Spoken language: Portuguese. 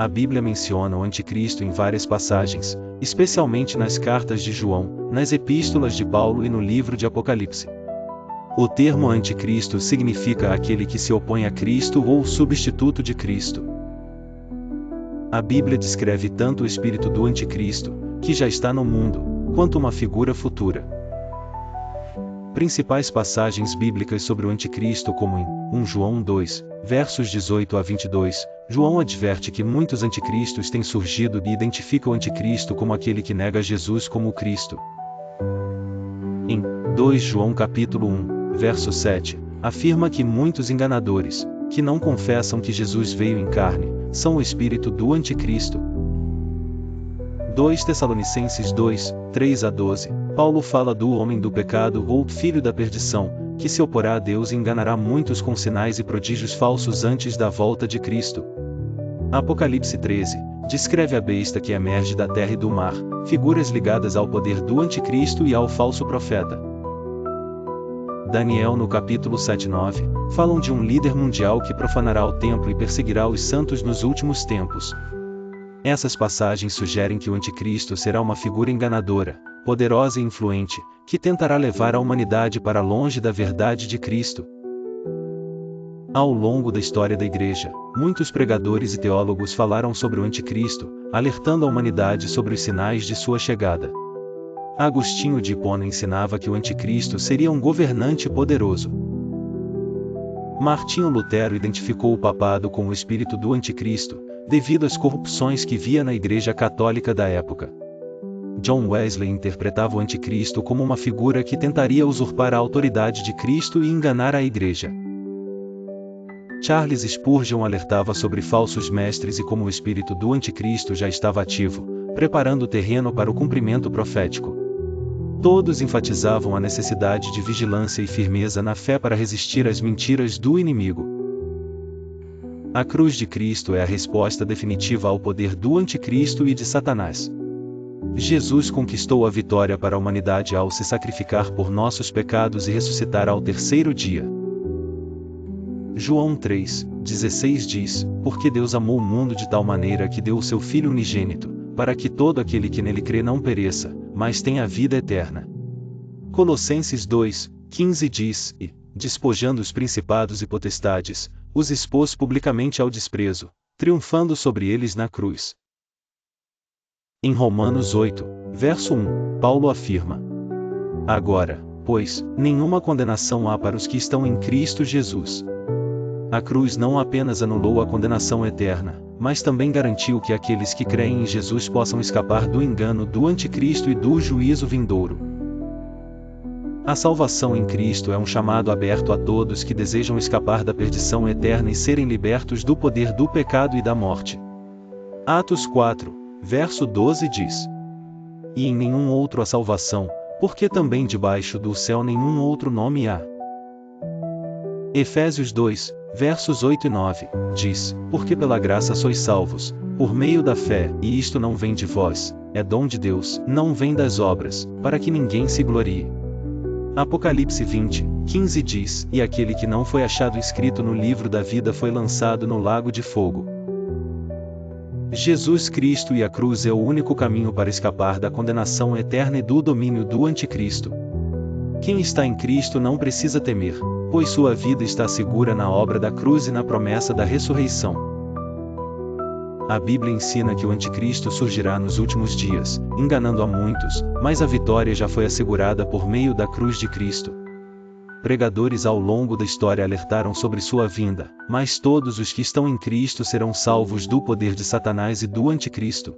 A Bíblia menciona o anticristo em várias passagens, especialmente nas cartas de João, nas epístolas de Paulo e no livro de Apocalipse. O termo anticristo significa aquele que se opõe a Cristo ou substituto de Cristo. A Bíblia descreve tanto o espírito do anticristo, que já está no mundo, quanto uma figura futura. Principais passagens bíblicas sobre o anticristo, como em 1 João 2, versos 18 a 22, João adverte que muitos anticristos têm surgido e identifica o anticristo como aquele que nega Jesus como o Cristo. Em 2 João capítulo 1, verso 7, afirma que muitos enganadores, que não confessam que Jesus veio em carne, são o espírito do anticristo. 2 Tessalonicenses 2, 3 a 12, Paulo fala do homem do pecado ou filho da perdição, que se oporá a Deus e enganará muitos com sinais e prodígios falsos antes da volta de Cristo. Apocalipse 13, descreve a besta que emerge da terra e do mar, figuras ligadas ao poder do anticristo e ao falso profeta. Daniel no capítulo 7-9, falam de um líder mundial que profanará o templo e perseguirá os santos nos últimos tempos. Essas passagens sugerem que o anticristo será uma figura enganadora, poderosa e influente, que tentará levar a humanidade para longe da verdade de Cristo. Ao longo da história da Igreja, muitos pregadores e teólogos falaram sobre o anticristo, alertando a humanidade sobre os sinais de sua chegada. Agostinho de Hipona ensinava que o anticristo seria um governante poderoso. Martinho Lutero identificou o papado com o espírito do anticristo, devido às corrupções que via na Igreja Católica da época. John Wesley interpretava o anticristo como uma figura que tentaria usurpar a autoridade de Cristo e enganar a Igreja. Charles Spurgeon alertava sobre falsos mestres e como o espírito do anticristo já estava ativo, preparando o terreno para o cumprimento profético. Todos enfatizavam a necessidade de vigilância e firmeza na fé para resistir às mentiras do inimigo. A cruz de Cristo é a resposta definitiva ao poder do anticristo e de Satanás. Jesus conquistou a vitória para a humanidade ao se sacrificar por nossos pecados e ressuscitar ao terceiro dia. João 3:16 diz, porque Deus amou o mundo de tal maneira que deu o seu Filho unigênito, para que todo aquele que nele crê não pereça, mas tenha a vida eterna. Colossenses 2:15 diz, e, despojando os principados e potestades, os expôs publicamente ao desprezo, triunfando sobre eles na cruz. Em Romanos 8, verso 1, Paulo afirma: agora, pois, nenhuma condenação há para os que estão em Cristo Jesus. A cruz não apenas anulou a condenação eterna, mas também garantiu que aqueles que creem em Jesus possam escapar do engano do anticristo e do juízo vindouro. A salvação em Cristo é um chamado aberto a todos que desejam escapar da perdição eterna e serem libertos do poder do pecado e da morte. Atos 4, verso 12 diz: e em nenhum outro há salvação, porque também debaixo do céu nenhum outro nome há. Efésios 2, versos 8 e 9, diz, porque pela graça sois salvos, por meio da fé, e isto não vem de vós, é dom de Deus, não vem das obras, para que ninguém se glorie. Apocalipse 20:15 diz, e aquele que não foi achado escrito no livro da vida foi lançado no lago de fogo. Jesus Cristo e a cruz é o único caminho para escapar da condenação eterna e do domínio do anticristo. Quem está em Cristo não precisa temer, pois sua vida está segura na obra da cruz e na promessa da ressurreição. A Bíblia ensina que o anticristo surgirá nos últimos dias, enganando a muitos, mas a vitória já foi assegurada por meio da cruz de Cristo. Pregadores ao longo da história alertaram sobre sua vinda, mas todos os que estão em Cristo serão salvos do poder de Satanás e do anticristo.